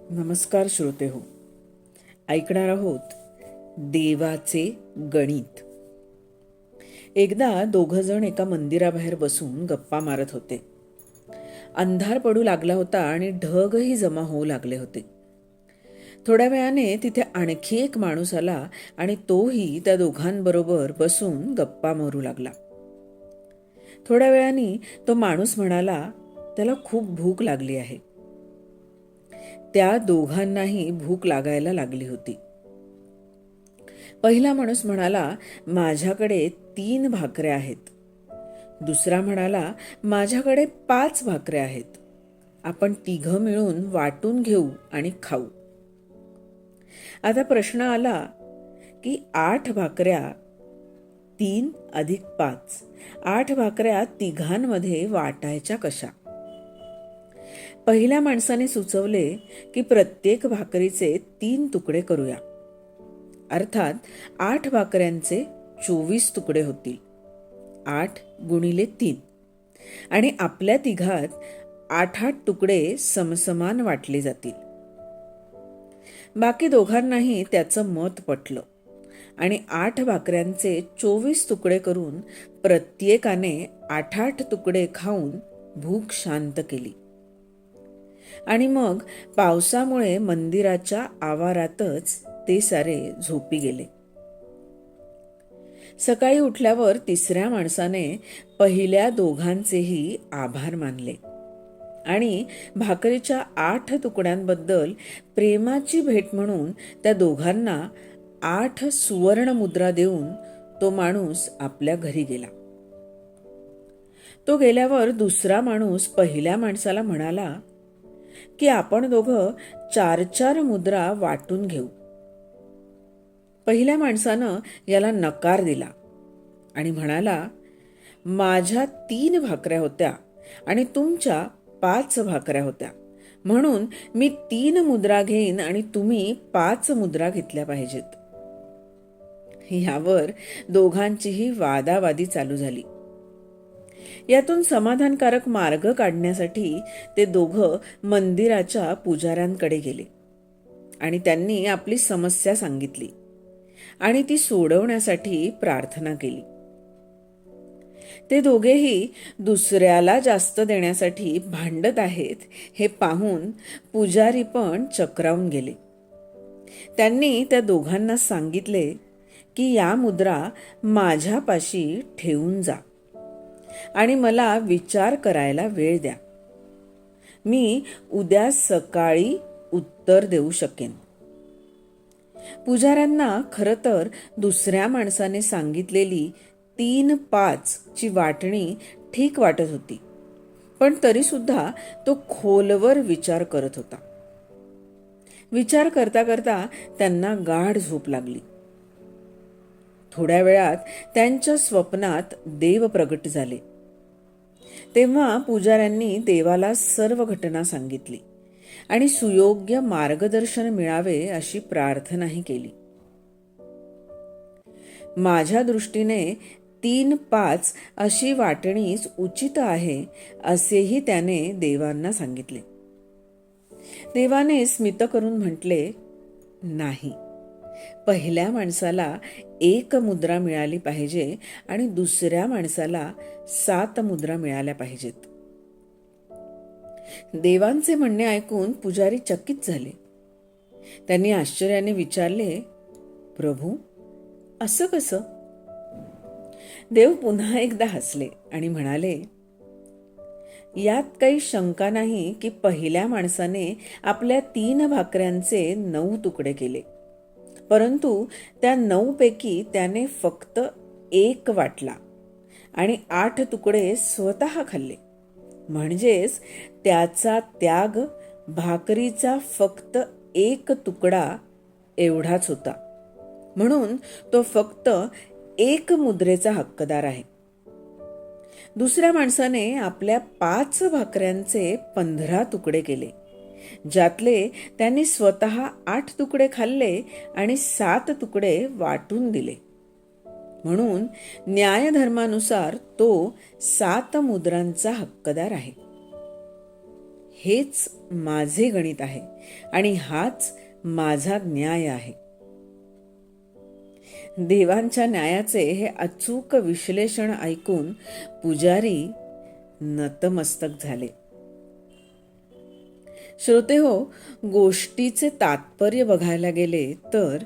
नमस्कार श्रोते हो. ऐकणार आहोत देवाचे गणित. एकदा दोघं जण एका मंदिराबाहेर बसून गप्पा मारत होते. अंधार पडू लागला होता आणि ढगही जमा होऊ लागले होते. थोड्या वेळाने तिथे आणखी एक माणूस आला आणि तोही त्या दोघांबरोबर बसून गप्पा मारू लागला. थोड्या वेळाने तो माणूस म्हणाला, त्याला खूप भूक लागली आहे. त्या दोघांनाही भूक लागायला लागली होती. पहिला माणूस म्हणाला, माझ्याकडे 3 भाकऱ्या आहेत. दुसरा म्हणाला, माझ्याकडे 5 भाकऱ्या आहेत. आपण तिघं मिळून वाटून घेऊ आणि खाऊ. आता प्रश्न आला की 8 भाकऱ्या 3 अधिक 5, 8 भाकऱ्या तिघांमध्ये वाटायच्या कशा? पहिल्या माणसाने सुचवले की प्रत्येक भाकरीचे 3 तुकडे करूया. अर्थात 8 भाकऱ्यांचे 24 तुकडे होतील. 8 गुणिले 3 आणि आपल्या तिघात 8 तुकडे समसमान वाटले जातील. बाकी दोघांनाही त्याचं मत पटलं आणि 8 भाकऱ्यांचे 24 तुकडे करून प्रत्येकाने 8 तुकडे खाऊन भूक शांत केली. आणि मग पावसामुळे मंदिराच्या आवारातच ते सारे झोपी गेले. सकाळी उठल्यावर तिसऱ्या माणसाने पहिल्या दोघांचेही आभार मानले आणि भाकरीच्या 8 तुकड्यांबद्दल प्रेमाची भेट म्हणून त्या दोघांना 8 सुवर्ण मुद्रा देऊन तो माणूस आपल्या घरी गेला. तो गेल्यावर दुसरा माणूस पहिल्या माणसाला म्हणाला की आपण दोघं 4-4 मुद्रा वाटून घेऊ. पहिल्या माणसानं याला नकार दिला आणि म्हणाला, माझ्या 3 भाकऱ्या होत्या आणि तुमच्या 5 भाकऱ्या होत्या, म्हणून मी 3 मुद्रा घेईन आणि तुम्ही 5 मुद्रा घेतल्या पाहिजेत. यावर दोघांचीही वादावादी चालू झाली. यातून समाधानकारक मार्ग काढण्यासाठी ते दोघं मंदिराच्या पुजाऱ्यांकडे गेले आणि त्यांनी आपली समस्या सांगितली आणि ती सोडवण्यासाठी प्रार्थना केली. ते दोघेही दुसऱ्याला जास्त देण्यासाठी भांडत आहेत हे पाहून पुजारी पण चक्रावून गेले. त्यांनी त्या दोघांना सांगितले की या मुद्रा माझ्यापाशी ठेवून जा आणि मला विचार करायला वेळ द्या. मी उद्या सकाळी उत्तर देऊ शकेन. पुजाऱ्यांना खरं तर दुसऱ्या माणसाने सांगितलेली 3-5 ची वाटणी ठीक वाटत होती, पण तरी सुद्धा तो खोलवर विचार करत होता. विचार करता करता त्यांना गाढ झोप लागली. थोड्या वेळात त्यांच्या स्वप्नात देव प्रगट झाले. तेव्हा पुजाऱ्यांनी देवाला सर्व घटना सांगितली आणि सुयोग्य मार्गदर्शन मिळावे अशी प्रार्थनाही केली. माझ्या दृष्टीने 3-5 अशी वाटणीच उचित आहे असेही त्याने देवांना सांगितले. देवाने स्मित करून म्हटले, नाही, पहिल्या माणसाला 1 मुद्रा मिळाली पाहिजे आणि दुसऱ्या माणसाला 7 मुद्रा मिळाल्या पाहिजेत. देवांचे म्हणणे ऐकून पुजारी चकित झाले. त्यांनी आश्चर्याने विचारले, प्रभू, असं कसं? देव पुन्हा एकदा हसले आणि म्हणाले, यात काही शंका नाही की पहिल्या माणसाने आपल्या 3 भाकऱ्यांचे 9 तुकडे केले, परंतु त्या 9 पैकी त्याने फक्त 1 वाटला आणि 8 तुकडे स्वतः खाल्ले. म्हणजेच त्याचा त्याग भाकरीचा फक्त 1 तुकडा एवढाच होता, म्हणून तो फक्त 1 मुद्रेचा हक्कदार आहे. दुसऱ्या माणसाने आपल्या 5 भाकऱ्यांचे 15 तुकडे केले, ज्यातले त्यांनी स्वतः 8 तुकडे खाल्ले आणि 7 तुकडे वाटून दिले. म्हणून न्यायधर्मानुसार तो 7 मुद्रांचा हक्कदार आहे. हेच माझे गणित आहे आणि हाच माझा न्याय आहे. देवांच्या न्यायाचे हे अचूक विश्लेषण ऐकून पुजारी नतमस्तक झाले. श्रोते हो, गोष्टीचे तात्पर्य बघायला गेले तर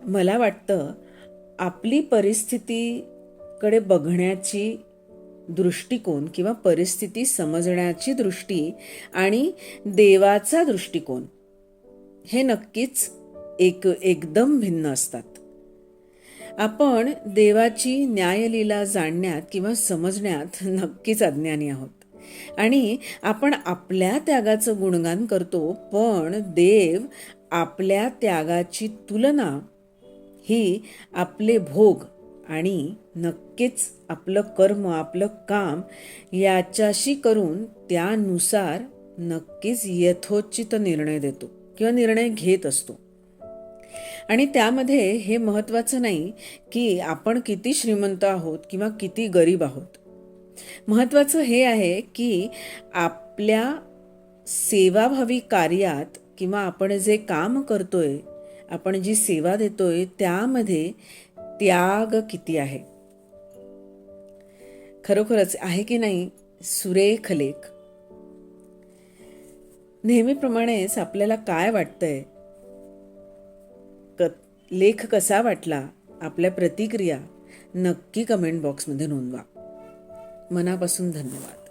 मला वाटतं आपली परिस्थितीकडे बघण्याची दृष्टिकोन किंवा परिस्थिती समजण्याची दृष्टी आणि देवाचा दृष्टिकोन हे नक्कीच एकदम भिन्न असतात. आपण देवाची न्यायलीला जाणण्यात किंवा समजण्यात नक्कीच अज्ञानी आहोत आणि आपण आपल्या त्यागाचं गुणगान करतो, पण देव आपल्या त्यागाची तुलना ही आपले भोग आणि नक्कीच आपलं कर्म, आपलं काम याच्याशी करून त्यानुसार नक्कीच यथोचित निर्णय देतो किंवा निर्णय घेत असतो. आणि त्यामध्ये हे महत्त्वाचं नाही की आपण किती श्रीमंत आहोत किंवा किती गरीब आहोत. महत्त्वाचं हे आहे की आपल्या सेवाभावी कार्यात किंवा आपण जे काम करतोय, आपण जी सेवा देतोय त्यामध्ये त्याग किती आहे. खरोखरच आहे की नाही सुरेख लेख. नेहमीप्रमाणेच आपल्याला काय वाटतंय, लेख कसा वाटला, आपल्या प्रतिक्रिया नक्की कमेंट बॉक्समध्ये नोंदवा. मनापासून धन्यवाद.